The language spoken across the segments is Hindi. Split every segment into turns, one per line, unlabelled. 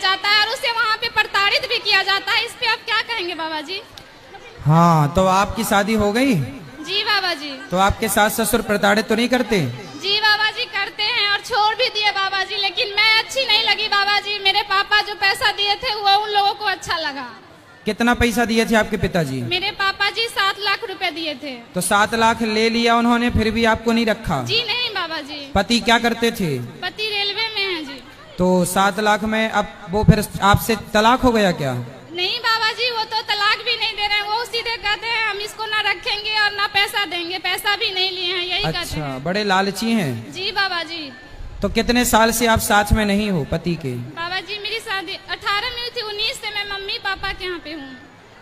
जाता है और उसे वहाँ पे प्रताड़ित भी किया जाता है। इस पे आप क्या कहेंगे बाबा जी?
हाँ, तो आपकी शादी हो गई?
जी बाबा जी।
तो आपके सास ससुर प्रताड़ित तो नहीं करते?
जी बाबा जी करते हैं और छोड़ भी दिए बाबा जी, लेकिन मैं अच्छी नहीं लगी बाबा जी। मेरे पापा जो पैसा दिए थे वो उन लोगों को अच्छा लगा।
कितना पैसा दिए थे आपके पिताजी?
मेरे पापा जी 7 लाख रुपए दिए थे।
तो 7 लाख ले लिया उन्होंने, फिर भी आपको नहीं रखा?
जी नहीं बाबा जी।
पति क्या करते थे?
पति रेलवे में है जी।
तो 7 लाख में अब वो फिर आपसे तलाक हो गया क्या?
नहीं बाबा जी, वो तो तलाक भी नहीं दे रहे हैं। वो सीधे कहते हैं हम इसको ना रखेंगे और ना पैसा देंगे। पैसा भी नहीं लिए हैं, यही कहते
अच्छा,
हैं।
बड़े लालची हैं।
जी बाबा जी।
तो कितने साल से आप साथ में नहीं हो पति के?
बाबा जी मेरी शादी 18 में हुई थी, 19 से मैं मम्मी पापा के यहाँ पे हूँ।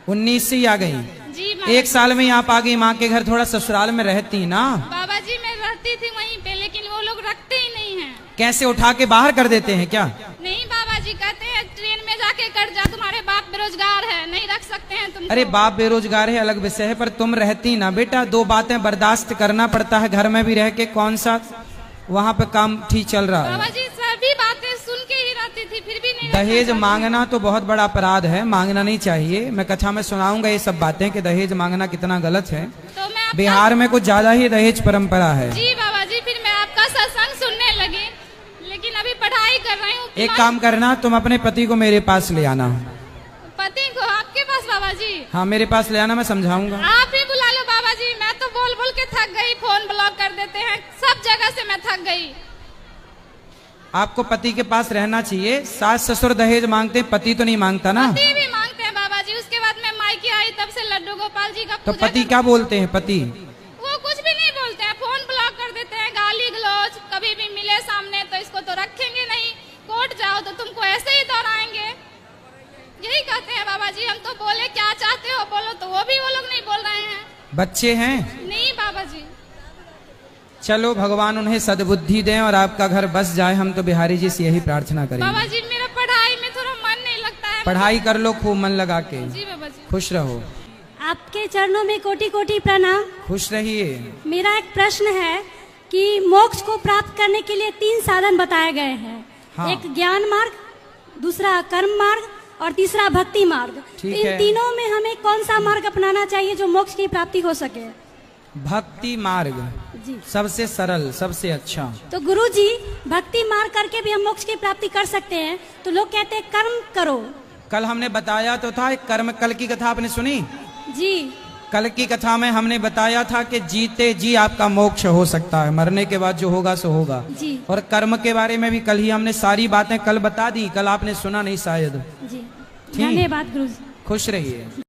19 से ही आ गई?
जी
एक साल में आप आ गई माँ के घर, थोड़ा ससुराल में रहती ना?
बाबा जी मैं रहती थी वहीं पे, लेकिन वो लोग रखते ही नहीं हैं।
कैसे, उठा के बाहर कर देते हैं क्या?
नहीं बाबा जी, कहते हैं ट्रेन में जाके कर जा, तुम्हारे बाप बेरोजगार है, नहीं रख सकते हैं तुम।
अरे बाप बेरोजगार है अलग विषय है, पर तुम रहती ना बेटा। 2 बातें बर्दाश्त करना पड़ता है, घर में भी रह के कौन सा वहाँ पे काम ठीक चल रहा
बाबा
है।
जी सभी बातें सुन के ही रहती थी, फिर भी नहीं
दहेज मांगना तो बहुत बड़ा अपराध है, मांगना नहीं चाहिए। मैं कथा में सुनाऊंगा ये सब बातें कि दहेज मांगना कितना गलत है।
तो मैं
बिहार में कुछ ज्यादा ही दहेज परंपरा है।
जी बाबा जी, फिर मैं आपका सत्संग सुनने लगी, लेकिन अभी पढ़ाई कर रही हूँ।
एक काम करना, तुम अपने पति को मेरे पास ले आना।
पति को आपके पास बाबा जी?
हाँ, मेरे पास ले आना, मैं समझाऊंगा।
आप ही बुला लो बाबा जी, मैं तो बोल बोल के थक गई। फोन ब्लॉक कर देते हैं, सब जगह से मैं थक गई।
आपको पति के पास रहना चाहिए। सास ससुर दहेज मांगते, पति तो नहीं मांगता ना?
पति भी मांगते हैं बाबा जी। उसके बाद मैं मायके आई, तब से लड्डू गोपाल जी का
तो
पूजा
पति क्या बोलते हैं? पति
वो कुछ भी नहीं बोलते हैं, फोन ब्लॉक कर देते हैं, गाली गलौज। कभी भी मिले सामने तो इसको तो रखेंगे नहीं, कोर्ट जाओ तो तुमको ऐसे ही दौड़ाएंगे, यही कहते हैं बाबा जी। हम तो बोले क्या चाहते हो बोलो, तो वो भी वो लोग नहीं बोल रहे हैं।
बच्चे हैं?
नहीं बाबा जी।
चलो भगवान उन्हें सद्बुद्धि दें और आपका घर बस जाए, हम तो बिहारी जी से यही प्रार्थना
बाबा
करेंगे।
जी मेरा पढ़ाई में थोड़ा मन नहीं लगता है।
पढ़ाई कर लो खूब मन लगा के।
जी बाबा जी।
खुश रहो।
आपके चरणों में कोटि कोटि प्रणाम।
खुश रहिए।
मेरा एक प्रश्न है कि मोक्ष को प्राप्त करने के लिए 3 साधन बताए गए हैं।
हाँ।
एक ज्ञान मार्ग, दूसरा कर्म मार्ग और तीसरा भक्ति मार्ग।
ठीक
इन
है।
तीनों में हमें कौन सा मार्ग अपनाना चाहिए जो मोक्ष की प्राप्ति हो सके?
भक्ति मार्ग
जी।
सबसे सरल, सबसे अच्छा।
तो गुरु जी, भक्ति मार्ग करके भी हम मोक्ष की प्राप्ति कर सकते हैं, तो लोग कहते हैं कर्म करो।
कल हमने बताया तो था, कर्म, कल की कथा आपने सुनी?
जी।
कल की कथा में हमने बताया था कि जीते जी आपका मोक्ष हो सकता है, मरने के बाद जो होगा सो होगा।
जी।
और कर्म के बारे में भी कल ही हमने सारी बातें कल बता दी, कल आपने सुना नहीं शायद।
जी,
ठीक।
धन्यवाद गुरु जी।
खुश रहिए।